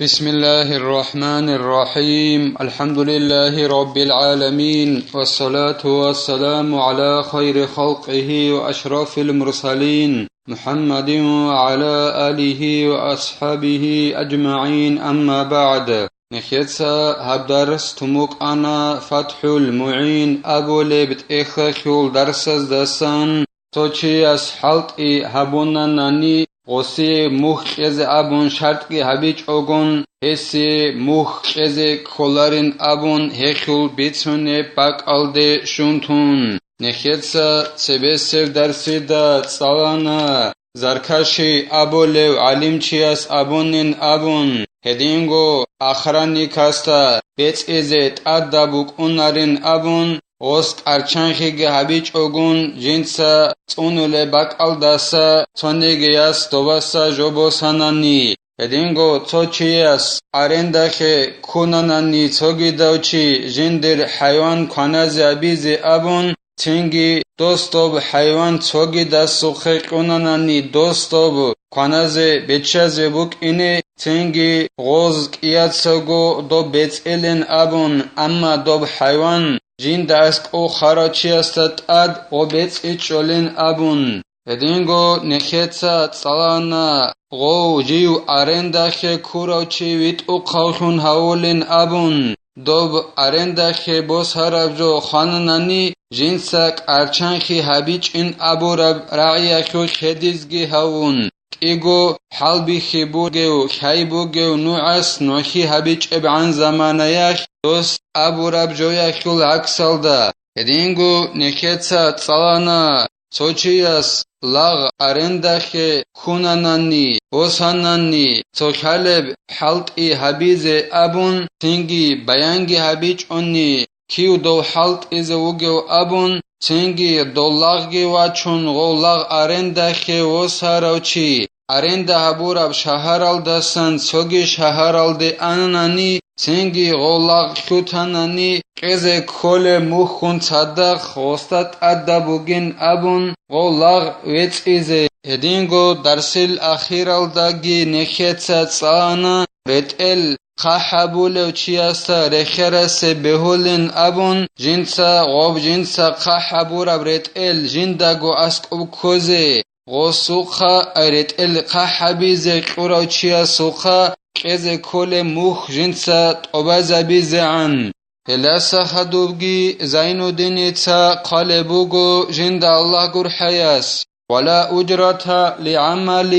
بسم الله الرحمن الرحيم الحمد لله رب العالمين والصلاة والسلام على خير خلقه وأشرف المرسلين محمد وعلى آله وأصحابه أجمعين أما بعد نخيتسا هبدرس تموك أنا فتح المعين أبو لبت إخخول درس دسان توچي أسحلت هبونا ناني غوسي موخ كيزي أبون شرطي هبيج أغون هسي موخ كيزي كولارين أبون هيخول بيتسوني باك ألدي شونتون نخيتسا تبسر درسي دا تسالانا زركاشي أبو لو علمچياس أبونين أبون هدينغو آخراني كاستا بيت إزيت أدابوك أونارين أبون اوست ارچانخیگه هبیچ اوگون جنسا تونوله باکالداسا تونیگیاس دوباسا جوبوسانانی هدینگو توچیاس آرنداخه کونانانی توگی دوچی جندر حیوان کنازی ابیزی ابون تنگی دوستوب حیوان توگی دستوخه کونانانی دوستوب کنازی بچازی بوک اینه تنگی غوز کیاتسوگو دو بیت ایلن ابون اما دوب حیوان جين داسك او خراچي استت اد او بيت اچولين ابون هدينغو نخيتسا تسالانا غو جيو ارنداخي كوراچي ويت او قاوخون هاولين ابون دوب ارنداخي بوس هرابجو خانناني جنساك ارچانخي هابيچ ان ابوراب راعياخو خديزگي هاون إيغو حلبي خيبوغيو خايبوغيو نوعس نوخي هابيچ ابعان زمانياخ دوست أبو رب جويا خل عكسالدا هدينغو نخيتسا تسالانا توچياس لاغ أرنداخي خوناناني بوساناني توخالب حلط هبيز أبون تنگي بيانگي هبيچ أني كيو دو حلط إزوغيو أبون تنگي دو لاغي واچون غو لاغ أرنداخي وساروچي أرندا هبوراب شهرال دسان سوگي شهرال دي أناني تنگي غولاغ خوتاناني قزي كولي مخون صدق غوستات أدابوگين أبون غولاغ ويت إزي هدينغو درسل أخيرال داگي نخيتسا تسانا رتل قحبولو چياستا رخرس بهولن أبون جنسا غوب جنسا قحبوراب رتل جنداگو أسكوب كوزي غوسوخا أريد القحبيزي قراوچيا سوخا كيزي كل موخ جنسا طبازا بيزعن هلاسا خدوبگي زينو دينيتا قالبوغو جند الله قرحياس ولا أجرة لعمل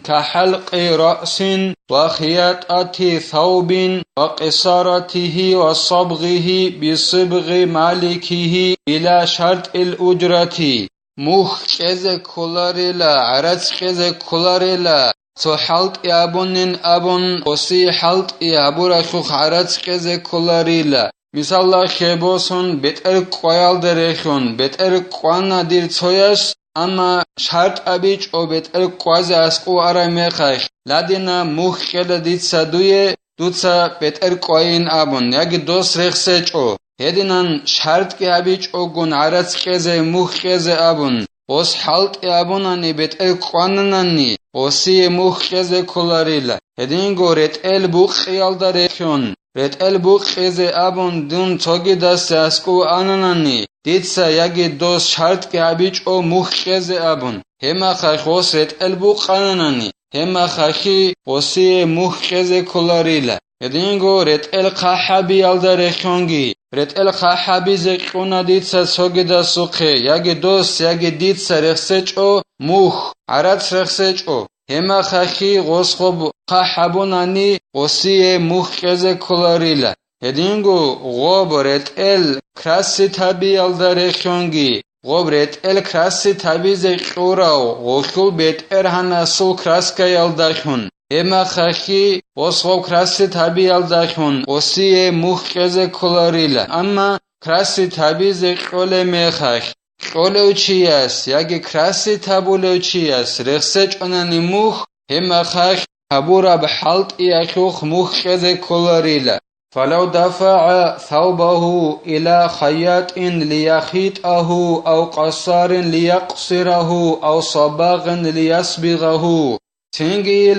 كحلق رأس وخياطة ثوب وقصارته وصبغه بصبغ مالكه بلا شرط الأجرة موخ كذا كولاريلا عرض كذا كولاريلا تو حلط يابونين أبون وسي حلط يابورا خوخ عرض كذا كولاريلا مثال الله خيبوسون بتر قويال دريخون بتر قوانا دير تويش أما شرط أبيج أو بتر قوازي أسقو أراميخيخ لدينا موخ كذا ديت سادوية دوتسا بتر قوين أبون ياگي دوس ريخسيج أو هدينان شرط كي هبيج اوگون عرض كيزي موخ كيزي أبون وس حلط أبوناني بتر قوانناني وسي موخ كيزي كولاريلا هدينغو رتل بوخ خيال داريخيون رتل بوخ كيزي أبون دون توگي دست اسكو آناناني ديتسا ياگي دوس شرط كي هبيج او موخ كيزي أبون هما خيخ وس رتل بوخ آناناني هما خيخي وسي موخ كيزي كولاريلا هدينغو رتل قحبي يالداريخيونگي رتل قحبي زقونا ديتسا سوگدا سوخي ياگي دوس ياگي ديتسا رخسچو موخ عرض رخسچو هما خخي غوسخوب قحبوناني وسي موخ كذا كولاريلا هدينغو غوب رتل كراسي تابي يالداريخيونگي غوب رتل كراسي تابي زقوراو غوخول بيت ارهانا سو كراسكا يالداخون هما خخي وصغو كراسي تابي يالداخون وسي موخ كذا كولاريلا أما كراسي تابي زقولي ميخخ قولو چياس ياگي كراسي تابولو چياس رخسج أناني موخ هما خخ هبورا بحلط إياخوخ موخ كذا كولاريلا فلو دفع ثوبه إلى خياط ليخيطه أو قصار ليقصره أو صباغ ليصبغه Цинги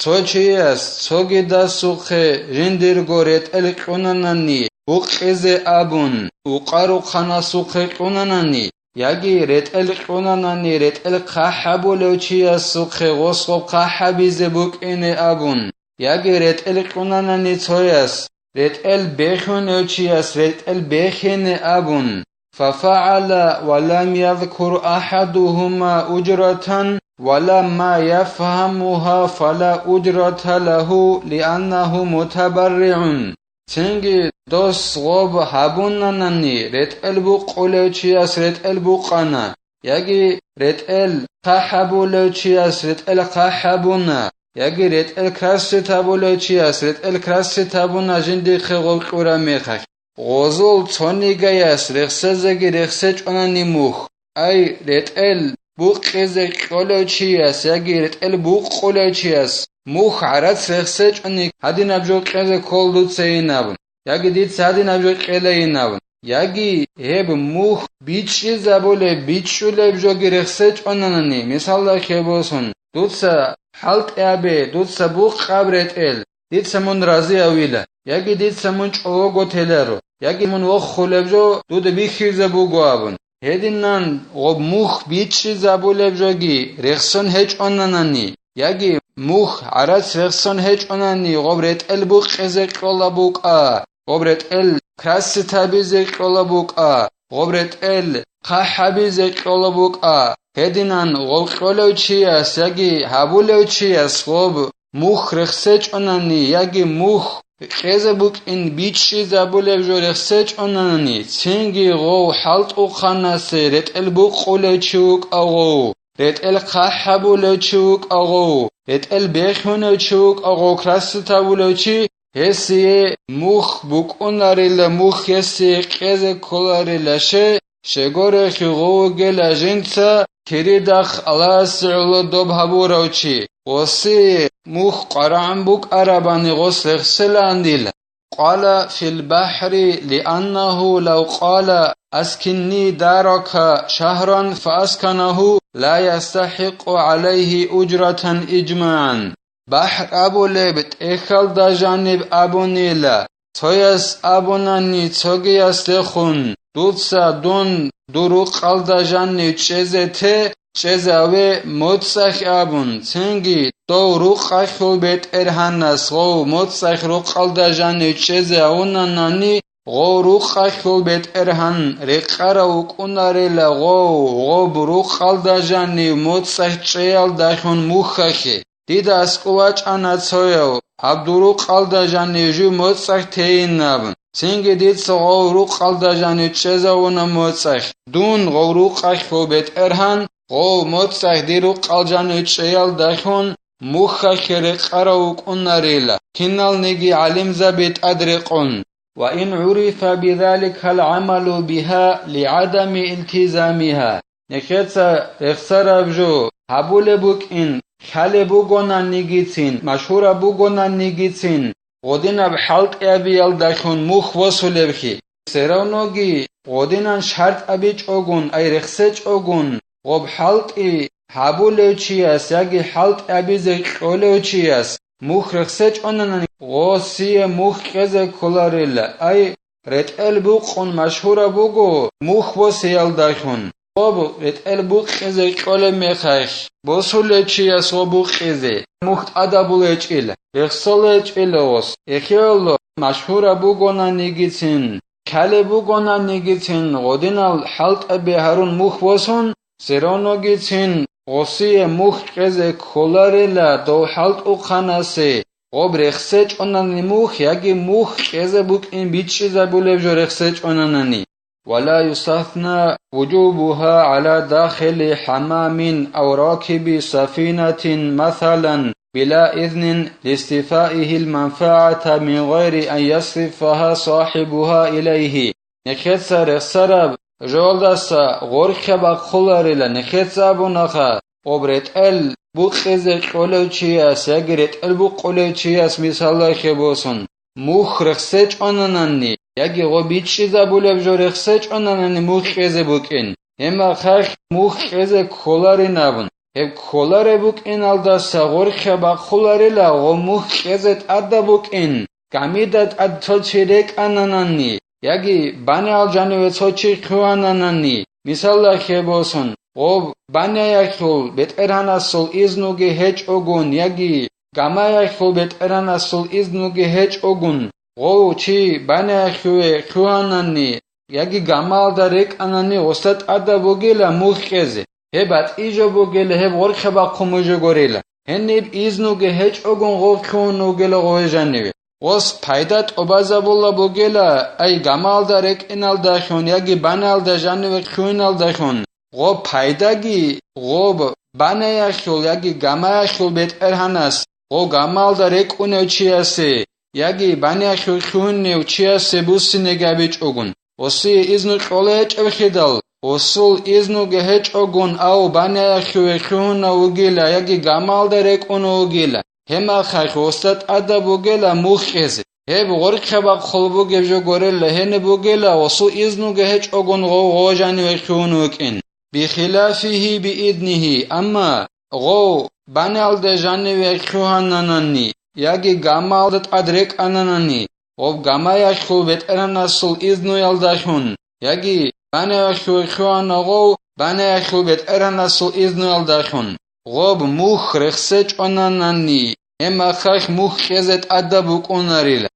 цочиас цогида сухе жиндирго ретел қунанани уқизе абун уқару хана сухе қунанани яги ретел қунанани ретел қахабулевчиас сухе ғосқоб қахабизе букине абун яги ретел қунанани цояс ретел бехуневчиас ретел бехине абун ففعل ولم يذكر أحدهما أجرة ولما يفهمها فلا أجرة له لأنه متبرع تنجي دوس غوب هابوننني رتل بقولوچياس رتل بقانا يجي رتل قحبولوچياس رتل قحبونا يجي رتل كراسيتابولوچياس رتل كراسيتابونا جندي خغول قورا ميخخ غوزول تونيگاياس رخسزگي رخسچ اوناني موخ اي رتل بوقيزه قولوچياس يجي رتل بوقولوچياس موخ عرات رخسچ اني هادي نبجو قيزه كولدوتسينابن يجي ديت سادي نبجو قيلينابن يجي هب موخ بيچي زابوله بيچوله بجوگي رخسچ اوناني مثال خيبوسون دوتسا حالت ابي دوتسا بوق قبرتل ديت سمون رازي اويلا يجي ديت سمون چوغو تلرو يجي من وخ خولبجو دود بيخيزه بوگوابن هدينان غوب موخ بيچي زابوله بجوگي رخسون هچ اوناني يجي موخ عرات رخسون هچ اوناني غوب رتل بوق قزه قولا بوقا غوب رتل كراسي تابيزه قولا بوقا غوب رتل قحبيزه قولا بوقا هدينان غوب قولوچياس يجي هابولوچياس غوب موخ رخسچ اوناني يجي موخ قزه بوق ان بيچي زابوله بجو رخسچ اوناني تنگي غو حالت او خاناسه رتل بوق قولوچوق اغو رتل قحبولوچوق اغو رتل بخونوچوق اغو كراسيتابولوچي هسي موخ بوقوناريلا موخ هسي قزه كولاريلاشه شگور خيغو گلا جنسا كريدخ الله سعلو دوب هبوروچي غوسي موخ قرعن بوك عرباني غوس رخسلانديل قال في البحر لأنه لو قال أسكني دارك شهرا فأسكنه لا يستحق عليه أجرة إجماعا بحر أبو لبت إخل دا جانب أبو نيلا تويس أبو ناني توغيس لخون دوتسا دون دورو قلدا جانب چزته چزاوه مدسخ ابون تنگي دو رو خخل بيت ارهانس غو مدسخ رو قلدا جانب چزاونا ناني غو رو خخل بيت ارهان رقرا وقناريلا غو برو قلدا جانب مدسخ چيال داخون موخخي ديدا اسقواچ انا څويو عبدورو قلدا جانب جو مدسخ تين نابن تنگي ديد غو رو قلدا جانب چزاونا مدسخ دون غو رو خخل بيت ارهان غو مدسخ ديرو قلجانو چيال داخون موخا خير قراوك اناريلا كنال نجي علم زبيت أدرقون وإن عرف بذلك العمل بها لعدم التزامها نكتسا اخسر بجو حبول بوك إن خال بوغونا نيجيتين مشهور بوغونا نيجيتين غدنا بحلق أبيال داخون موخ وصول بخي سيرونوغي غدنا شرط أبيج أغون أي رخسج أغون غب حلقي حبولوچياس يجي حلق أبيزك قولوچياس موخ رخسج أنني غوسي موخ كذا كولاريلا أي رتل بوقون مشهور بوغو موخ وسيال داخون غب رتل بوق كذا قول ميخخ بوسولوچياس غبوق كذا موخ أدابولوچيلا رخسولوچيلوس إخيولو مشهور بوغونا نيجيتين كالي بوغونا نيجيتين غدينال حلق أبي هارون موخ وسون سيرونوغيتين غوسي موخ كذا كولاريلا دو حلق وخاناسي غب رخسج اوناني موخ يجي موخ كذا بوك ان بيتشي زابولي بجو رخسج اوناني ولا يستثنى وجوبها على داخل حمام أو راكب سفينة مثلا بلا إذن لاستيفائه المنفعة من غير أن يصرفها صاحبها إليه نخيتسا رخسرب جولداسا غورخبا خولاريلا نخيتسا بونخا وبرت ال بوخزك قولوچياس يگرت ال بوقولوچياس مثال خبوسون موخ رخسج آناننی یکی غبیچی زبوله بجو رخسج آناننی موخ خزه بوکن اما خخ موخ خزه کولاری نبون heb kolare buk'in alda sagor khaba kholarela gomuh qezet adda buk'in gamidat ad tochirek ananani yagi bane aljane sochi khwananani misalla kheboson ob bane yakhul beteranasol iznuge hech ogun yagi gamayakhul beteranasol iznuge hech ogun go chi bane yakhue khwanani yagi gamalda rek anani ostat adda bogela mukheze hebat ijo bogela heb gor khaba khumujo gorela henib iznuge hech ogun go khunu gela gojaneve os paydat obazabulla bogela ay gamalda rek inalda khun yagi banalda janeve khunalda khun go paydagi go banayashul yagi gamayashul beterhanas go gamalda rek unechiase yagi banayashul khunne uchiase busine gabich ogun osi iznu qolech evkhidal osul iznu gehech ogun au banayashul khunna ugila yagi gamalda rek unugila hema khakh ostat adabugela mukheze heb gorkhaba khulbu gebjo gorel hene bugela osu iznu gehech ogun go gojani ve khunukin بخلافه بإذنه أما غو بانال دجاني وكوهاناناني ياجي غامالدت أدرك أناناني غو غاما يخو بيت أراناسول إذنو يالداشون ياجي بانا يخو كوهانا غو بانا يخو بيت أراناسول إذنو يالداشون غو موخ رخسج أناناني إما خاخ موخ خزت أدبوك أناريل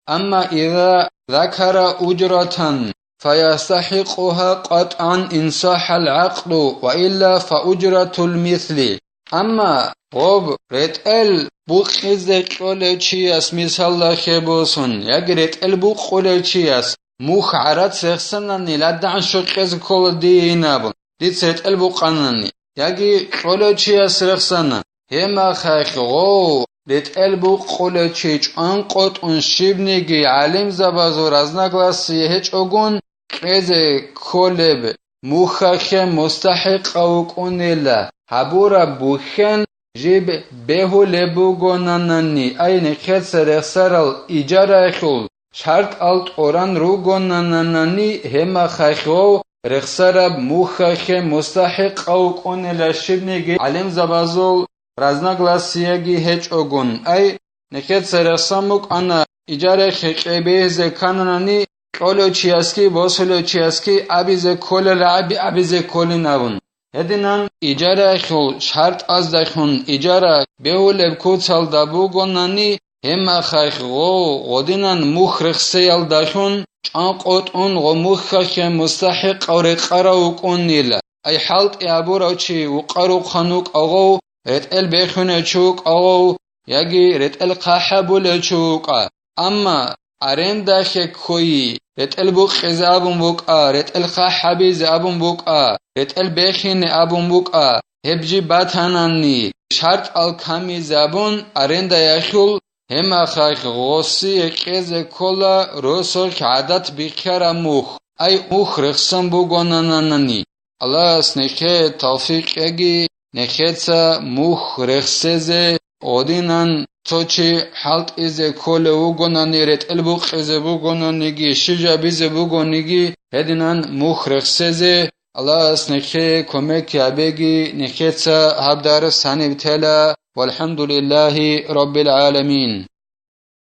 أما إذا ذكر أجرة فيستحقها قطعا إن صح العقد وإلا فأجرة المثل أما غب رتل بوخز قولچياس مثال خبوسون يگ رتل بوخ قولچياس موخ عرات سخسنني لدعن شقز كل ديناب ديت رتل بوقنني يگي قولچياس رخسنا هما خخ غو رتل بوخ قولچيچ انقط ان شبنگي علم زبازور از نگلاس هچ اوگون قزه کلب مخخه مستحق او کنیلا حبورا بوخن جیب بهو لبو گونانانی این خد سرخسرال ایجاره خول شرط الت اوران رو گونانانی هما خخو رخسرب مخخه مستحق او کنیلا شبنگی علم زبازول رزنگلاسیگی هچ اوگون ای نخد سرخساموک انا ایجاره خقبه زکانانی قولچياسكي بوسلوچياسكي ابيزه كل لعبي ابيزه كل نابون هدينان اجاره خول شرط از دخون اجاره بهول کوتال دابو گوناني هما خخو غدينان مخرخ سيال دخون چانقوت اون غ مخخ مستحق اور قراو قونيلا اي حالت ابوراچي وقرو خنوق اغو رتل بخونه چوق اغو يگي رتل قحبول چوق اما ارندا خكوي رتل بوق خزابون بوق رتل خحبي زابون بوق رتل بخين ابون بوق هبجي باتاناني شرط الكامي زابون ارندا يخول هما خخ غوسي كز كولا روسو عادت بخير موخ اي موخ رخصم بوغوناناني الله سنكه توفيق اگي نخيتسا موخ رخصزه اودينان توچي حالت از کل وگونانی رت البوق از وگونانیگی شجا بیز وگونیگی هدینان مخرخ سزه الله اسنکه کمک یابگی نخیتسا هبدار سانی بتلا والحمد لله رب العالمين